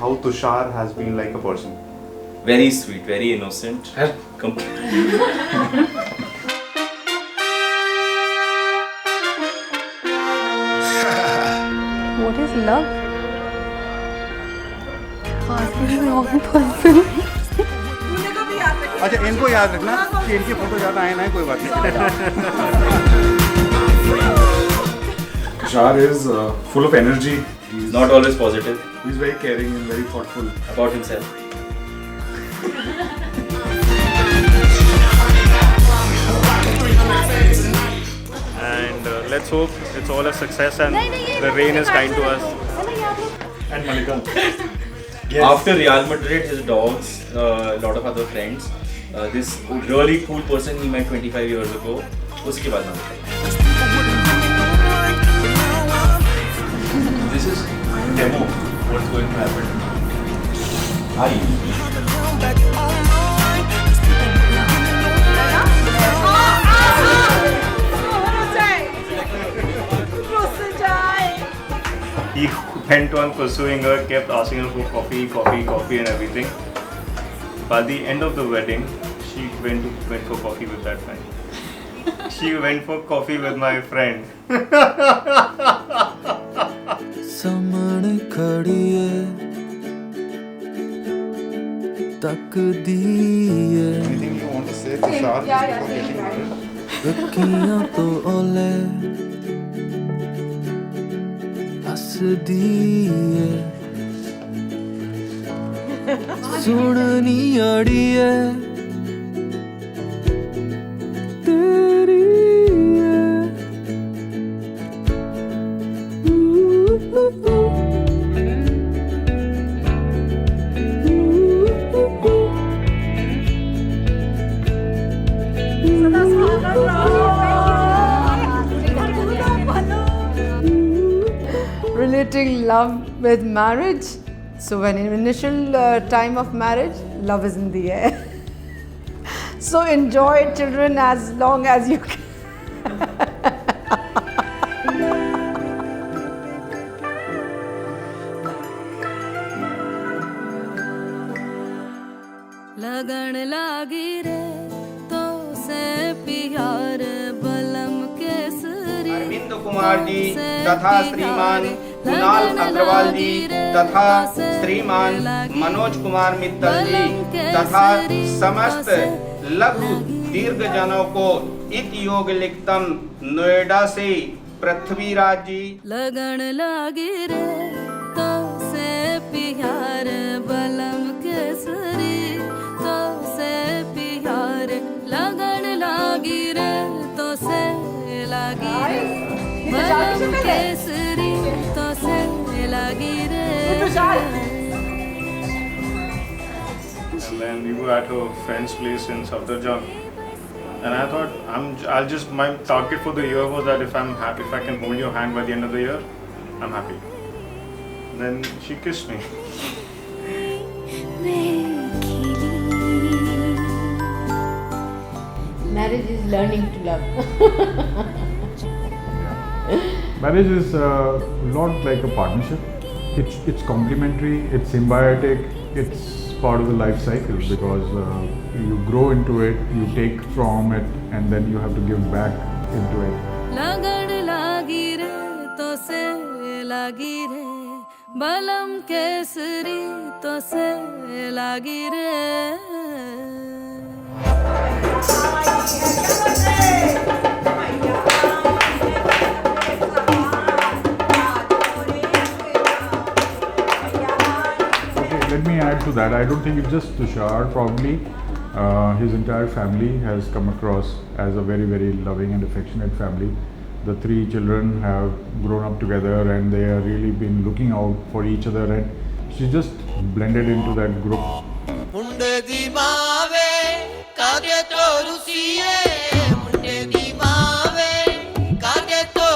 How Tushar has been like a person. Very sweet, very innocent. What is love? Asking the wrong person. अच्छा इनको याद रखना कि इनकी फोटो ज़्यादा आए ना कोई बात नहीं. Tushar is full of energy. He's Not always positive very caring and very thoughtful. about himself. And let's hope it's all a success and the rain is kind to us. And Malika. After Real Madrid, his dogs, a lot of other friends, this really cool person he met 25 years ago. उसके बाद ना. This is demo. What's going to happen? He went on pursuing her, kept asking her for coffee and everything. By the end of the wedding, she went for coffee with that friend. She went for coffee with my friend. ਸਾਹਮਣੇ ਖੜੀ ਏ ਤੱਕਦੀ ਏ Anything you want to say, Tushar, before getting married? ਅੱਖੀਆਂ ਤੋਂ ਓਲੇ ਹੱਸਦੀ ਏ ਸੁਣਨੀ ਅੜੀਏ ਤੇਰੀ ਏ Relating love with marriage. So when in initial time of marriage, love is in the air. So enjoy children as long as you can. लगन लागी रे तो से प्यार बलम केसरी अरविंद कुमार जी तथा श्रीमान कुणाल अग्रवाल जी तथा श्रीमान मनोज कुमार मित्तल जी तथा समस्त लघु दीर्घजनों को इत योग लिखतम नोएडा से पृथ्वीराज जी. लगन लागी रे तो से प्यार बलम केसरी तो से प्यार लगन लागी रे तो से लागी रे बलम केसरी तो से लागी रे. And then we were at her friend's place in Safdarjung. And I thought, my target for the year was that if I'm happy, if I can hold your hand by the end of the year, I'm happy. Then she kissed me. Marriage is learning to love. Marriage is not like a partnership. It's complementary, it's symbiotic, it's part of the life cycle because you grow into it, you take from it, and then you have to give back into it. लगन लागी रे तो से लागी रे बलम केसरी तो से लागी रे. Let me add to that. I don't think it's just Tushar. Probably his entire family has come across as a very, very loving and affectionate family. The three children have grown up together and they have really been looking out for each other, and she just blended into that group. ਮੁੰਡੇ ਦੀ ਮਾਵੇ ਕਾਗੇ ਤੋਂ ਰੁਸੀਏ ਮੁੰਡੇ ਦੀ ਮਾਵੇ ਕਾਗੇ ਤੋਂ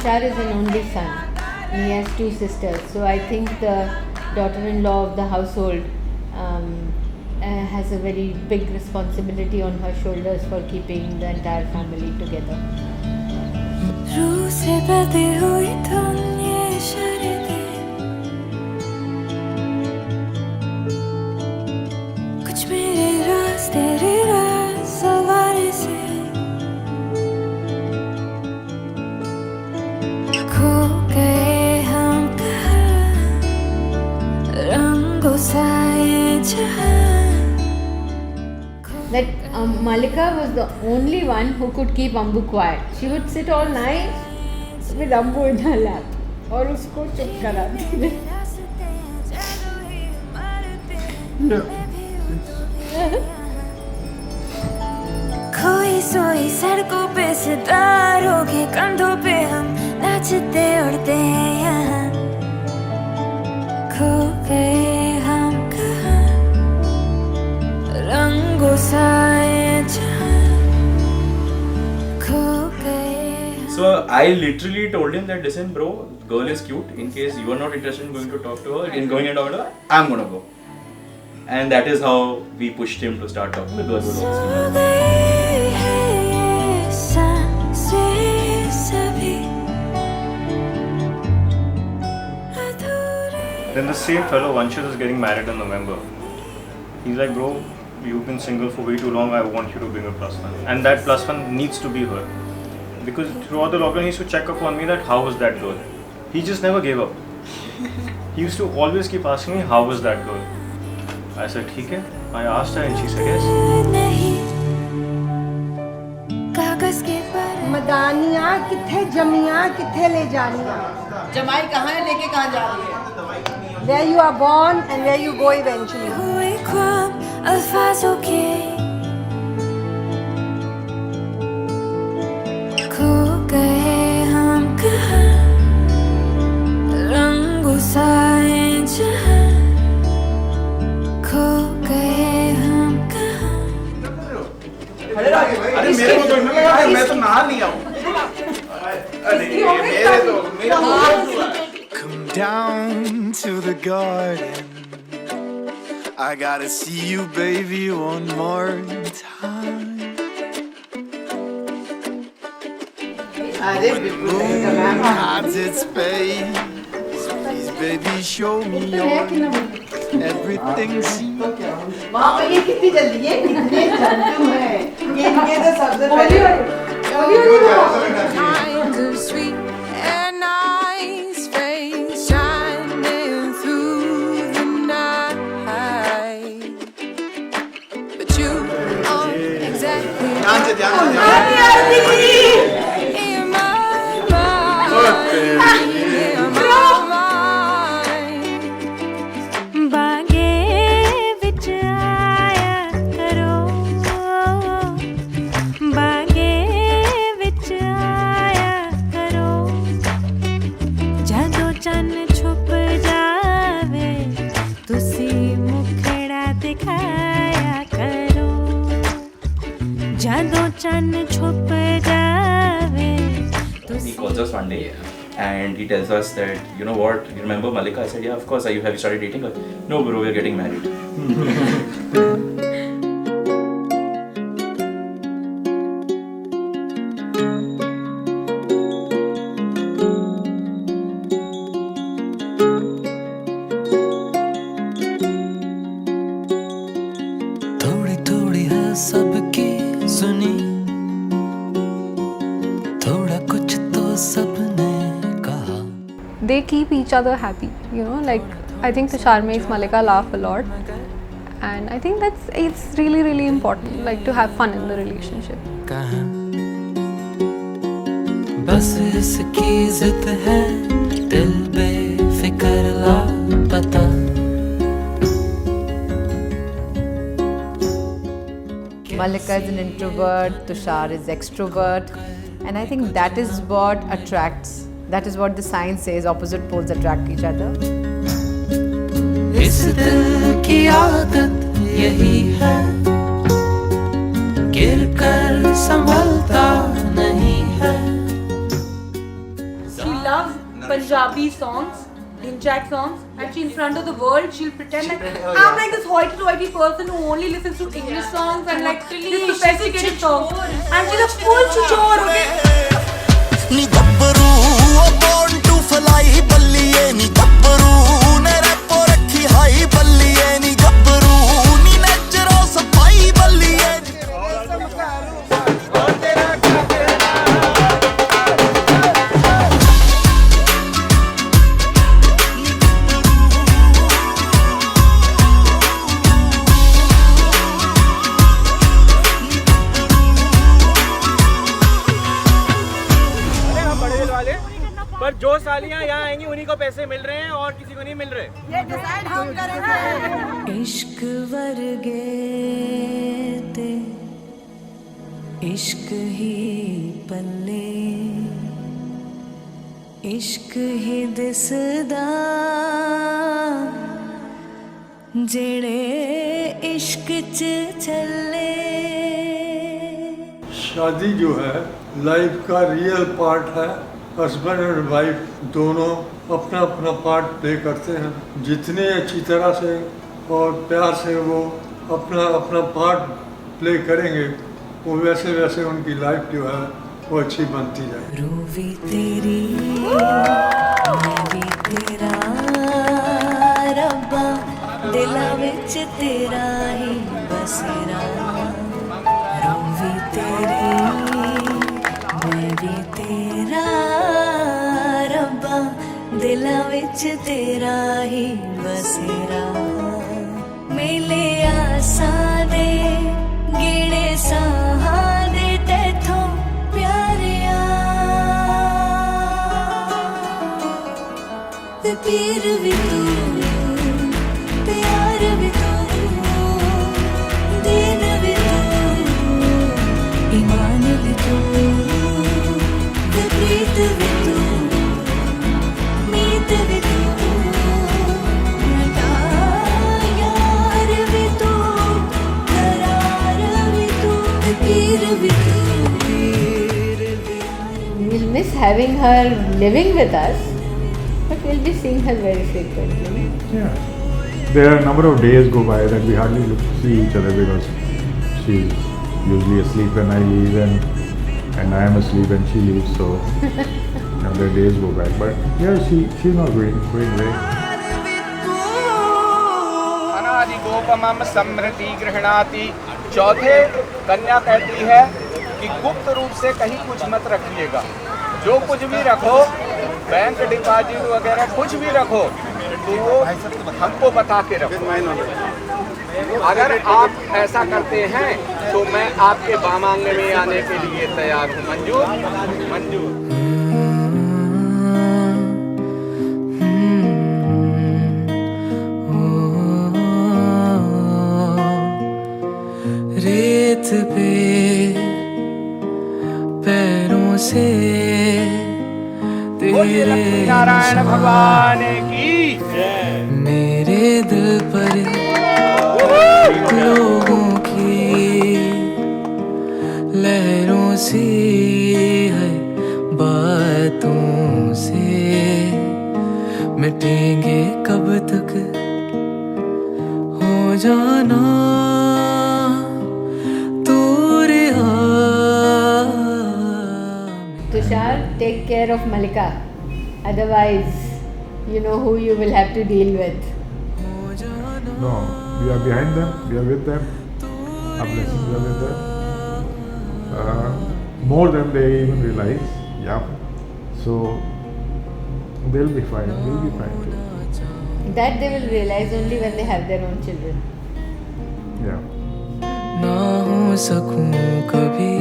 Tushar is an only son. He has 2 sisters. So I think the daughter-in-law of the household has a very big responsibility on her shoulders for keeping the entire family together. रूह से बंधी हुई धुन ये शर्तें, कुछ मेरे राज तेरे राज सवारे से खो गए हम कहाँ, रंगों सा ये जहां. That Malika was the only one who could keep Ambu quiet. She would sit all night with Ambu in her lap और उसको चुप कराती थी. खोई सोई सड़कों पे सितारों के कंधों पे हम नाचते उड़ते यहाँ, खो गए हम कहाँ, रंगों सा ये जहां, खो गए. So I literally told him that, listen bro, girl is cute, in case you are not interested in going to talk to her, I'm gonna go. And that is how we pushed him to start talking. The girl was so obviously गई है ये सांसें सभी अधूरे. Then the same fellow Vanshit is getting married in November. He's like, bro, you've been single for way too long. I want you to bring a plus one, and that plus one needs to be her, because throughout the lockdown he used to check up on me that how was that girl. He just never gave up. He used to always keep asking me how was that girl. I said, ठीक है. I asked her and she said yes. नहीं कागज के पर मदानियाँ किथे जमियाँ किथे ले जानियाँ. जमाई कहाँ है, लेके कहाँ जा रही है? Where you are born and where you go eventually. हुए ख्वाब अल्फाजों के खो गए हम कहाँ, रंगों सा ये जहां, खो गए हम कहाँ. अरे मेरे को तो नहीं लगा, मैं तो नहा लिया हूँ. अरे मेरे तो Come down to the garden. I gotta see you, baby, one more time. अरे Moon hides its face. Please, baby, show me everything. वहाँ पर ये कितनी जल्दी है, कितने जल्दी है. ये तो सबसे पहले. Kind of sweet and nice face shining through the night, but you are exactly ध्यान से in my mind, in my mind. बागे विच आया करो, बागे विच आया करो, ਜਦੋਂ ਚੰਨ ਛੁਪ ਜਾਵੇ ਤੁਸੀਂ ਮੁਖੜਾ ਦਿਖਾਇਆ ਕਰੋ, ਜਦੋਂ ਚੰਨ ਛੁਪ ਜਾਵੇ He ਤੁਸੀਂ. calls us one day and he tells us that, you know what, you remember Malika? I said, yeah, of course. Have you started dating her? No bro, we are getting married. थोड़ी थोड़ी है सबकी सुनी, थोड़ा कुछ तो सबने कहा. They keep each other happy, you know, like I think Tushar makes Malika laugh a lot, and I think it's really really important, like to have fun in the relationship. कहाँ बस इसकी जिद है, दिल बेफिक्र लापता. Malika is an introvert, Tushar is extrovert, and I think that is what attracts. That is what the science says, opposite poles attract each other. इस दिल की आदत यही है, गिर कर संभलता नहीं है. Punjabi songs, Dinchak songs, and she in front of the world she'll pretend like I'm like this hoity-toity person who only listens to English songs and like this sophisticated songs, and she's a full chichor. Knee गब्बरू born to fly बल्लिए नी गब्बरू ने rapport रखी high बल्लिए नी गब्बरू नी नेचरो सफाई बल्लिए पर जो सालियां यहाँ आएंगी उन्हीं को पैसे मिल रहे हैं और किसी को नहीं मिल रहे। ये डिसाइड हम करेंगे। इश्क वर्गे ते इश्क ही पल्ले इश्क ही दिसदा जेड़े इश्क च चले। शादी जो है लाइफ का रियल पार्ट है। हस्बैंड और वाइफ दोनों अपना अपना पार्ट प्ले करते हैं। जितने अच्छी तरह से और प्यार से वो अपना अपना पार्ट प्ले करेंगे वो वैसे वैसे उनकी लाइफ जो है वो अच्छी बनती जाए। रूवी तेरी मैं भी तेरा रब्बा दिला विच तेरा ही बसेरा। रूवी तेरी मैं भी तेरा रब्बा दिला विच तेरा ही बसेरा। मेले आसा दे गिणे साहा दे तैथों प्यारिया ते पीर भी तू प्यार भी तू दीन भी तू ईमान भी तू प्रीत भी तू मीत भी तू यार भी तू करार भी तू पीर भी तू। We'll miss having her living with us, but we'll be seeing her very frequently. Yeah. There are a number of days go by that we hardly see each other because she's usually asleep when I leave and I am asleep when she leaves, so the days go by. But yeah, she's not going away. अनादि गोपमम समृति गृहणाति। चौथे कन्या कहती है कि गुप्त रूप से कहीं कुछ मत रखिएगा। जो कुछ भी रखो, बैंक डिपॉजिट वगैरह कुछ भी रखो तो वो हमको बता के रखो। अगर आप ऐसा करते हैं तो मैं आपके बामांग में आने के लिए तैयार हूँ। मंजूर? मंजूर। रेत पे पैरों से तेरे नारायण भगवान की मेरे दिल पर लोगों की लहरों सी है बातों से मिटेंगे कब तक हो जाना Tushar, take care of Malika. Otherwise, you know who you will have to deal with. No, we are behind them, we are with them. Our blessings are with them. More than they even realize. Yeah. So they'll be fine. We'll be fine too. That they will realize only when they have their own children. Yeah. ना हो सकूं कभी।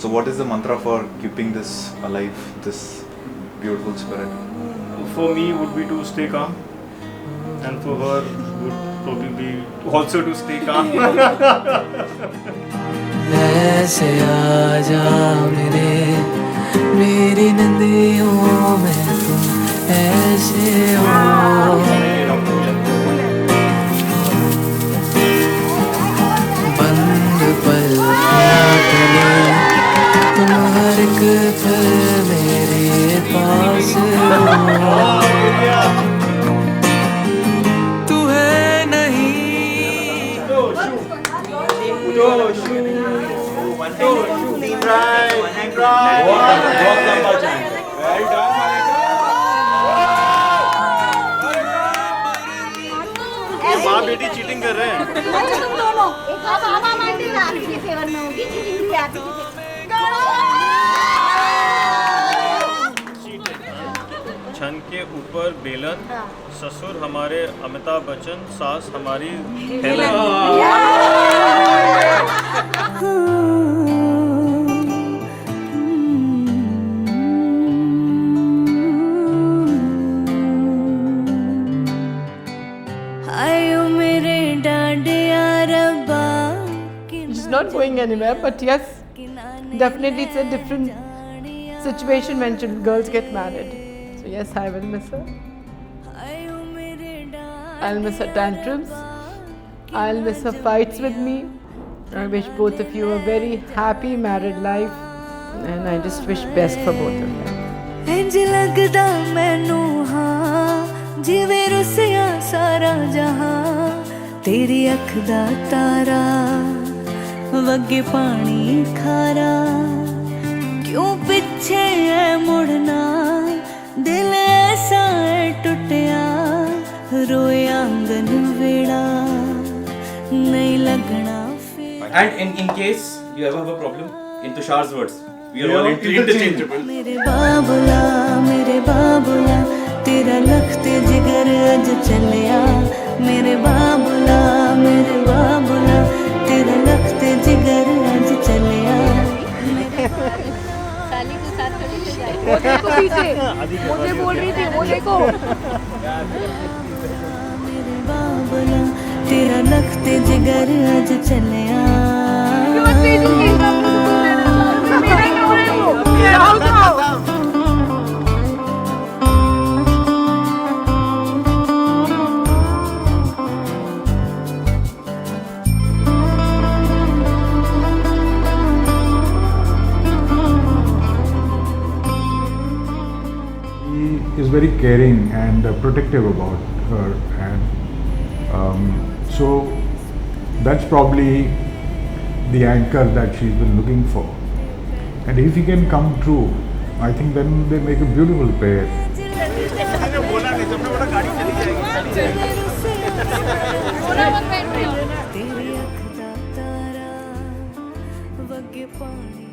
So what is the mantra for keeping this alive, this beautiful spirit? For me would be to stay calm, and for her would probably be also to stay calm. ऐसे आजा मेरी नदियों में तुम ऐसे हो। बंद पलकों तले तुम हर एक पल मेरे पास माँ बेटी चीटिंग कर रहे हैं। तुम दोनों छन के ऊपर बेलन, ससुर हमारे अमिताभ बच्चन, सास हमारी हेलन। आयो मेरे डांडिया रब्बा। She's not going anywhere, but yes, definitely it's a different situation when girls get married. So yes, I will miss her. I'll miss her tantrums. I'll miss her fights with me. I wish both of you a very happy married life, and I just wish best for both of you. इंज लगदा मैनू हाँ जिवें रुसिया सारा जहां तेरी अख दा तारा वगे पानी खारा क्यों पीछे है मुड़ना दिल ऐसा है टुटिया रोए आंगन वेड़ा नहीं लगना। And in case you ever have a problem, in Tushar's words, we are all interchangeable. मेरे बाबुला तेरा लखते जिगर अज चलिया मेरे बाबुला तेरा लखते जिगर अज चलिया। साली के साथ खड़ी हो जाए। वो देखो पीछे मुझे बोल रही थी वो देखो मेरे बाबुला तेरा लखते जिगर अज चलिया। He is very caring and protective about her, and so that's probably the anchor that she's been looking for. And if he can come true, I think then they make a beautiful pair. तेरी अख दा तारा वगे पानी